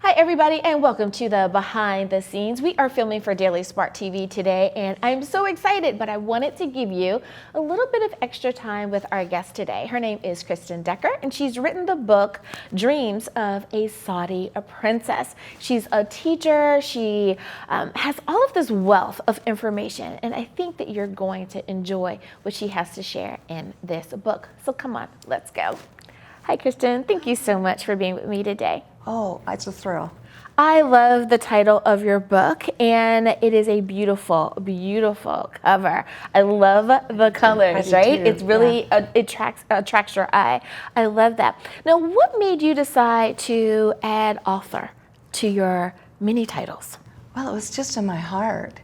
Hi everybody, and welcome to the behind the scenes. We are filming for Daily Smart TV today, and I'm so excited, but I wanted to give you a little bit of extra time with our guest today. Her name is Kristin Decker, and she's written the book Dreams of a Saudi Princess. She's a teacher. She has all of this wealth of information, and I think that you're going to enjoy what she has to share in this book. So come on, let's go. Hi Kristin, thank you so much for being with me today. Oh, it's a thrill. I love the title of your book, and it is a beautiful, beautiful cover. I love the colors, right? Too. It's really, it attracts your eye. I love that. Now, what made you decide to add author to your mini titles? Well, it was just in my heart.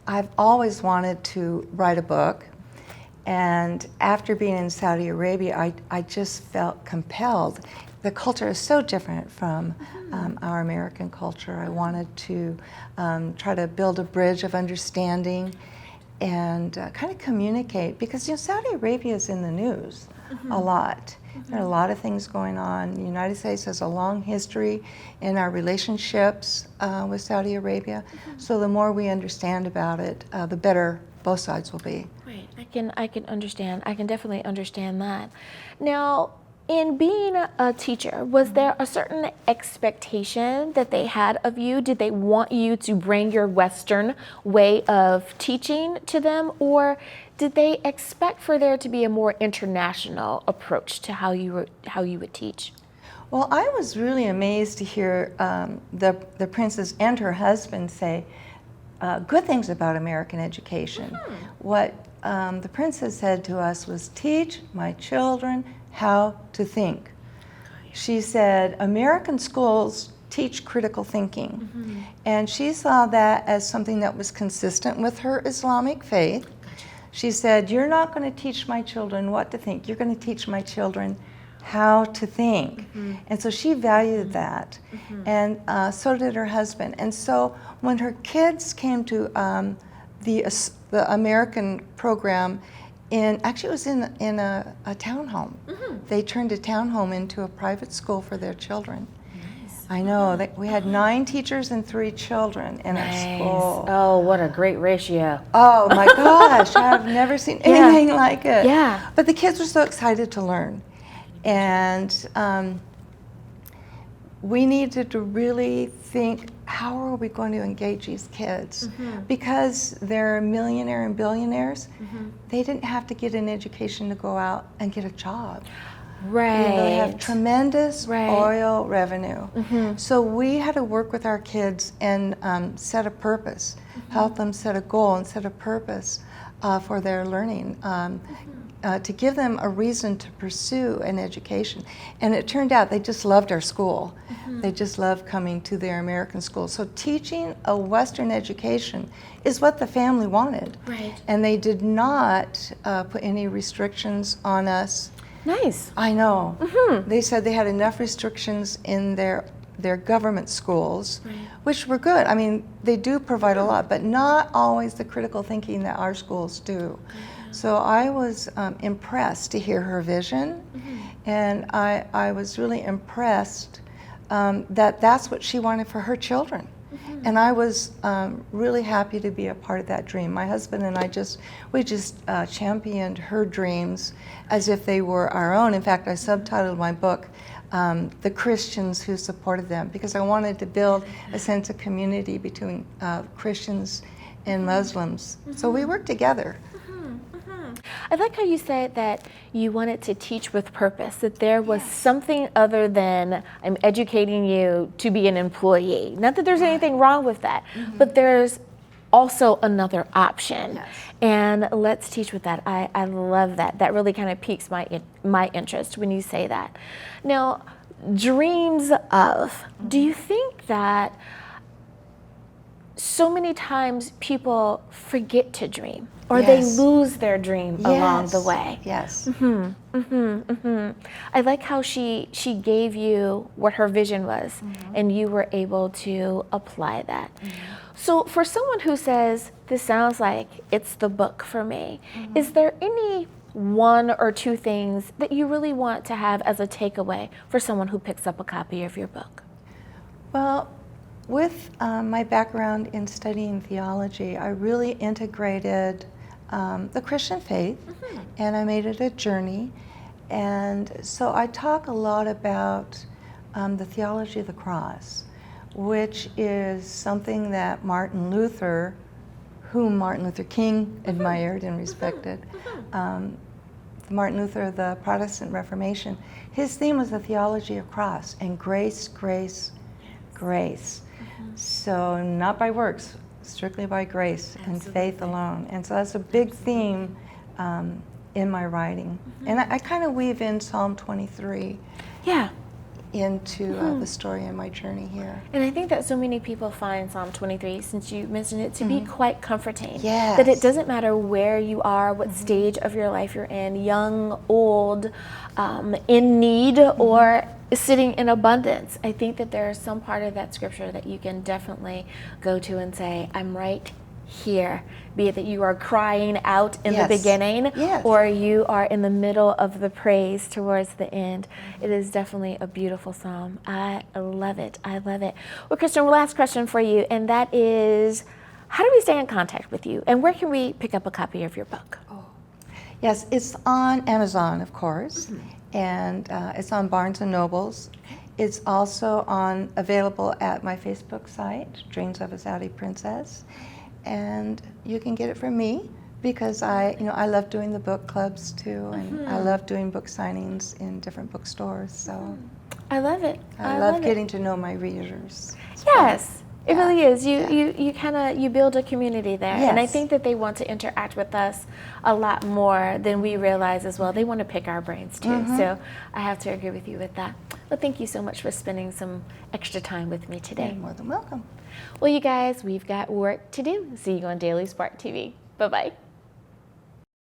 I've always wanted to write a book, and after being in Saudi Arabia, I just felt compelled. The culture is so different from our American culture. I wanted to try to build a bridge of understanding and kind of communicate, because Saudi Arabia is in the news a lot. There are a lot of things going on. The United States has a long history in our relationships with Saudi Arabia. So the more we understand about it, the better both sides will be. Right, I can understand. I can definitely understand that. Now, in being a teacher, was there a certain expectation that they had of you? Did they want you to bring your Western way of teaching to them, or did they expect for there to be a more international approach to how you would teach? Well, I was really amazed to hear the princess and her husband say good things about American education. What the princess said to us was, teach my children how to think. She said American schools teach critical thinking, and she saw that as something that was consistent with her Islamic faith. She said, you're not going to teach my children what to think, you're going to teach my children how to think. And so she valued that, and so did her husband. And so when her kids came to the American program, actually it was in a townhome. They turned a townhome into a private school for their children. Nice. I know, we had 9 teachers and 3 children in our school. Oh, what a great ratio. Oh my gosh, I've never seen anything like it. Yeah. But the kids were so excited to learn. And we needed to really think, how are we going to engage these kids? Because they're millionaires and billionaires, they didn't have to get an education to go out and get a job. Right. They have tremendous oil revenue. So we had to work with our kids and set a purpose, help them set a goal and set a purpose for their learning. To give them a reason to pursue an education. And it turned out they just loved our school. They just loved coming to their American school. So teaching a Western education is what the family wanted. Right. And they did not put any restrictions on us. Nice. I know. They said they had enough restrictions in their government schools, which were good. I mean, they do provide a lot, but not always the critical thinking that our schools do. So I was impressed to hear her vision, and I was really impressed that that's what she wanted for her children. And I was really happy to be a part of that dream. My husband and I we just championed her dreams as if they were our own. In fact, I subtitled my book, The Christians Who Supported Them, because I wanted to build a sense of community between Christians and Muslims. So we worked together. I like how you said that you wanted to teach with purpose, that there was something other than I'm educating you to be an employee. Not that there's anything wrong with that, but there's also another option. And let's teach with that. I love that. That really kind of piques my interest when you say that. Now, dreams of, do you think that so many times people forget to dream, or Yes. they lose their dream along the Yes. way. Yes. I like how she gave you what her vision was, and you were able to apply that. So for someone who says, this sounds like it's the book for me, is there any one or two things that you really want to have as a takeaway for someone who picks up a copy of your book? Well, with my background in studying theology, I really integrated the Christian faith, and I made it a journey. And so I talk a lot about the theology of the cross, which is something that whom Martin Luther King admired and respected. Martin Luther, the Protestant Reformation, his theme was the theology of cross and grace, grace, grace. So not by works, strictly by grace and faith alone. And so that's a big theme in my writing. And I kind of weave in Psalm 23 into the story in my journey here. And I think that so many people find Psalm 23, since you mentioned it, to be quite comforting. Yes. That it doesn't matter where you are, what stage of your life you're in, young, old, in need, or sitting in abundance. I think that there is some part of that scripture that you can definitely go to and say, I'm right here. Be it that you are crying out in the beginning, or you are in the middle of the praise towards the end. It is definitely a beautiful psalm. I love it. I love it. Well, Kristin, last question for you, and that is, how do we stay in contact with you, and where can we pick up a copy of your book? Yes, it's on Amazon, of course, and it's on Barnes & Nobles. It's also available at my Facebook site, Dreams of a Saudi Princess. And you can get it from me because I love doing the book clubs too, and I love doing book signings in different bookstores. So I love it. I love getting to know my readers. Yes, it really is. You build a community there, and I think that they want to interact with us a lot more than we realize as well. They want to pick our brains too. So I have to agree with you with that. Well, thank you so much for spending some extra time with me today. You're more than welcome. Well, you guys, we've got work to do. See you on Daily Spark TV. Bye-bye.